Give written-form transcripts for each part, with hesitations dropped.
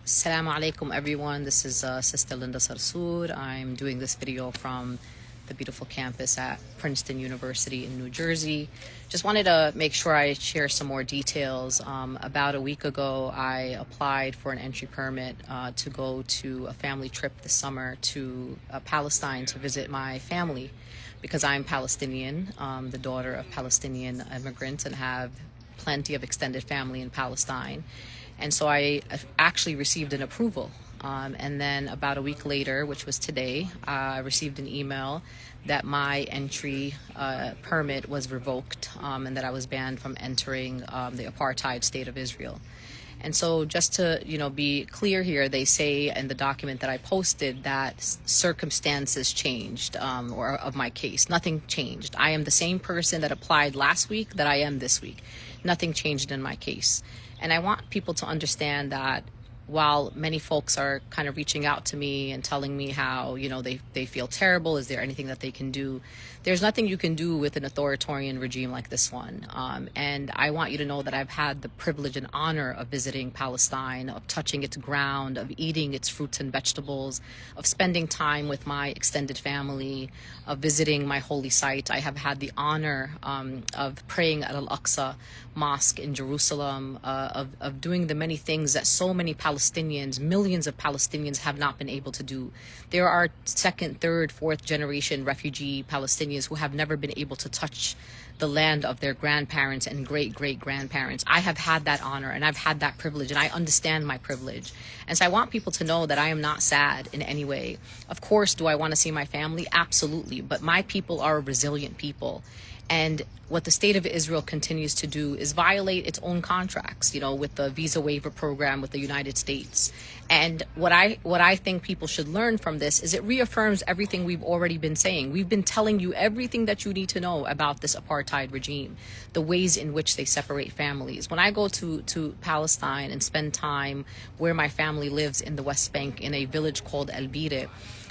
Assalamu alaikum everyone, this is Sister Linda Sarsoor. I'm doing this video from the beautiful campus at Princeton University in New Jersey. Just wanted to make sure I share some more details. About a week ago, I applied for an entry permit to go to a family trip this summer to Palestine to visit my family because I'm Palestinian, the daughter of Palestinian immigrants, and have plenty of extended family in Palestine. And so I actually received an approval. And then about a week later, which was today, I received an email that my entry permit was revoked and that I was banned from entering the apartheid state of Israel. And so just to, be clear here, they say in the document that I posted that circumstances changed or of my case. Nothing changed. I am the same person that applied last week that I am this week. Nothing changed in my case. And I want people to understand that while many folks are kind of reaching out to me and telling me how, they feel terrible, is there anything that they can do? There's nothing you can do with an authoritarian regime like this one. And I want you to know that I've had the privilege and honor of visiting Palestine, of touching its ground, of eating its fruits and vegetables, of spending time with my extended family, of visiting my holy site. I have had the honor of praying at Al-Aqsa Mosque in Jerusalem, of doing the many things that so many Palestinians, millions of Palestinians have not been able to do. There are second, third, fourth generation refugee Palestinians who have never been able to touch the land of their grandparents and great-great-grandparents. I have had that honor and I've had that privilege, and I understand my privilege. And so I want people to know that I am not sad in any way. Of course, do I want to see my family? Absolutely. But my people are a resilient people. And what the state of Israel continues to do is violate its own contracts, with the visa waiver program with the United States. And what I think people should learn from this is it reaffirms everything we've already been saying. We've been telling you everything that you need to know about this apartheid regime, the ways in which they separate families. When I go to Palestine and spend time where my family lives in the West Bank in a village called El Bire,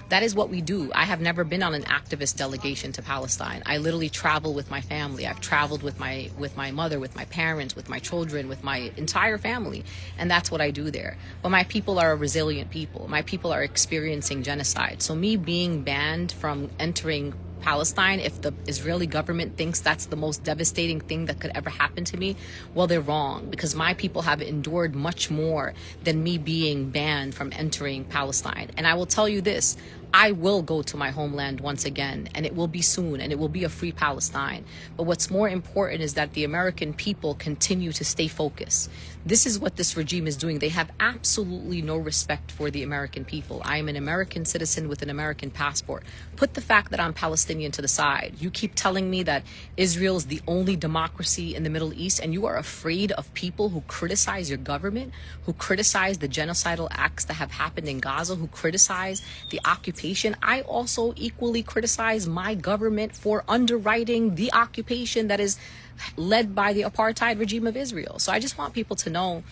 that is what we do. I have never been on an activist delegation to Palestine. I literally travel with my family. I've traveled with my mother, with my parents, with my children, with my entire family. And that's what I do there. But my people are a resilient people. My people are experiencing genocide. So me being banned from entering Palestine, if the Israeli government thinks that's the most devastating thing that could ever happen to me, well, they're wrong, because my people have endured much more than me being banned from entering Palestine. And I will tell you this, I will go to my homeland once again, and it will be soon, and it will be a free Palestine. But what's more important is that the American people continue to stay focused. This is what this regime is doing. They have absolutely no respect for the American people. I am an American citizen with an American passport. Put the fact that I'm Palestinian to the side. You keep telling me that Israel is the only democracy in the Middle East, and you are afraid of people who criticize your government, who criticize the genocidal acts that have happened in Gaza, who criticize the occupation. I also equally criticize my government for underwriting the occupation that is led by the apartheid regime of Israel. So I just want people to know,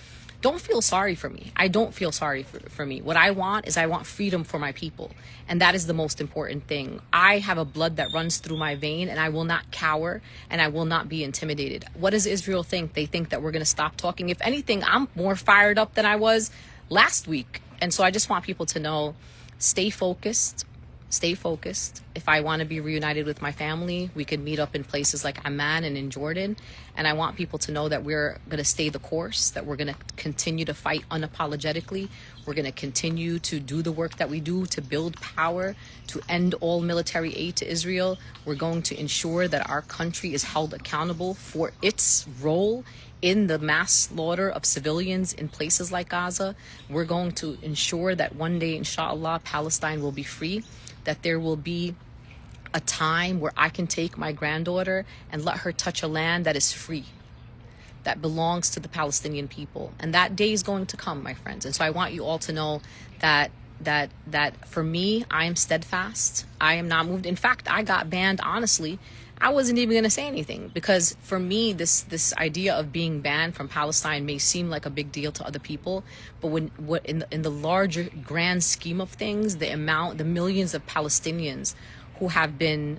don't feel sorry for me. I don't feel sorry for me. What I want is I want freedom for my people. And that is the most important thing. I have a blood that runs through my vein, and I will not cower, and I will not be intimidated. What does Israel think? They think that we're going to stop talking. If anything, I'm more fired up than I was last week. And so I just want people to know, stay focused. Stay focused. If I want to be reunited with my family, we could meet up in places like Amman and in Jordan. And I want people to know that we're going to stay the course, that we're going to continue to fight unapologetically. We're going to continue to do the work that we do to build power, to end all military aid to Israel. We're going to ensure that our country is held accountable for its role in the mass slaughter of civilians in places like Gaza. We're going to ensure that one day, inshallah, Palestine will be free, that there will be a time where I can take my granddaughter and let her touch a land that is free, that belongs to the Palestinian people. And that day is going to come, my friends. And so I want you all to know that for me, I am steadfast. I am not moved. In fact, I got banned, honestly. I wasn't even going to say anything, because for me, this idea of being banned from Palestine may seem like a big deal to other people, but in the larger grand scheme of things, the millions of Palestinians who have been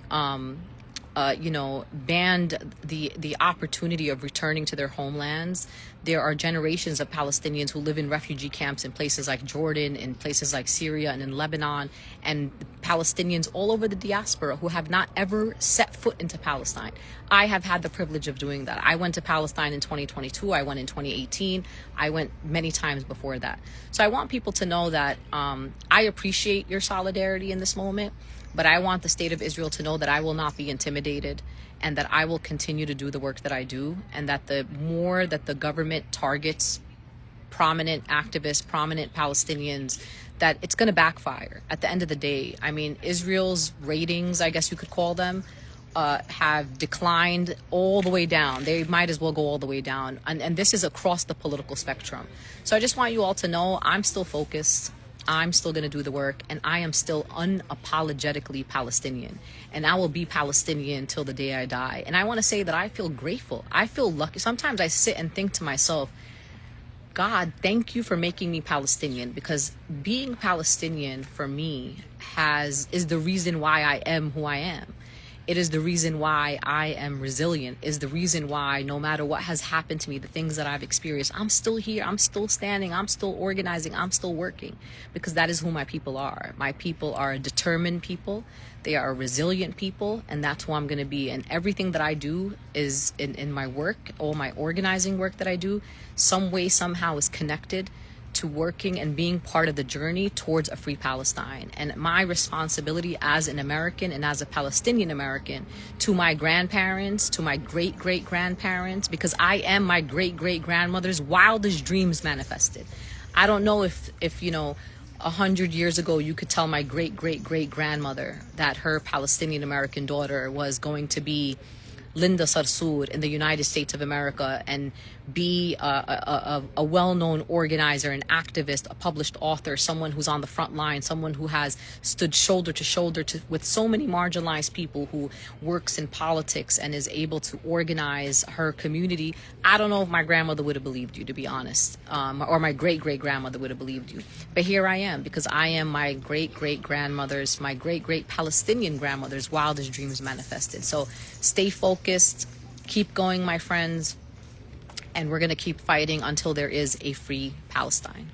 banned the opportunity of returning to their homelands. There are generations of Palestinians who live in refugee camps in places like Jordan, in places like Syria, and in Lebanon, and Palestinians all over the diaspora who have not ever set foot into Palestine. I have had the privilege of doing that. I went to Palestine in 2022. I went in 2018. I went many times before that. So I want people to know that I appreciate your solidarity in this moment, but I want the state of Israel to know that I will not be intimidated, and that I will continue to do the work that I do, and that the more that the government targets prominent activists, prominent Palestinians, that it's going to backfire at the end of the day. I mean, Israel's ratings, I guess you could call them, have declined all the way down. They might as well go all the way down. And this is across the political spectrum. So I just want you all to know I'm still focused. I'm still going to do the work, and I am still unapologetically Palestinian, and I will be Palestinian till the day I die. And I want to say that I feel grateful. I feel lucky. Sometimes I sit and think to myself, God, thank you for making me Palestinian, because being Palestinian for me is the reason why I am who I am. It is the reason why I am resilient, is the reason why no matter what has happened to me, the things that I've experienced, I'm still here, I'm still standing, I'm still organizing, I'm still working, because that is who my people are. My people are a determined people. They are a resilient people, and that's who I'm going to be. And everything that I do is in my work, all my organizing work that I do, some way, somehow is connected to working and being part of the journey towards a free Palestine. And my responsibility as an American and as a Palestinian American to my grandparents, to my great-great-grandparents, because I am my great-great-grandmother's wildest dreams manifested. I don't know if 100 years ago you could tell my great-great-great-grandmother that her Palestinian American daughter was going to be Linda Sarsour in the United States of America and be a well-known organizer, an activist, a published author, someone who's on the front line, someone who has stood shoulder to shoulder with so many marginalized people, who works in politics and is able to organize her community. I don't know if my grandmother would have believed you, to be honest, or my great-great-grandmother would have believed you. But here I am, because I am my great-great-grandmother's, my great-great-Palestinian grandmother's wildest dreams manifested. So stay focused, keep going, my friends, and we're going to keep fighting until there is a free Palestine.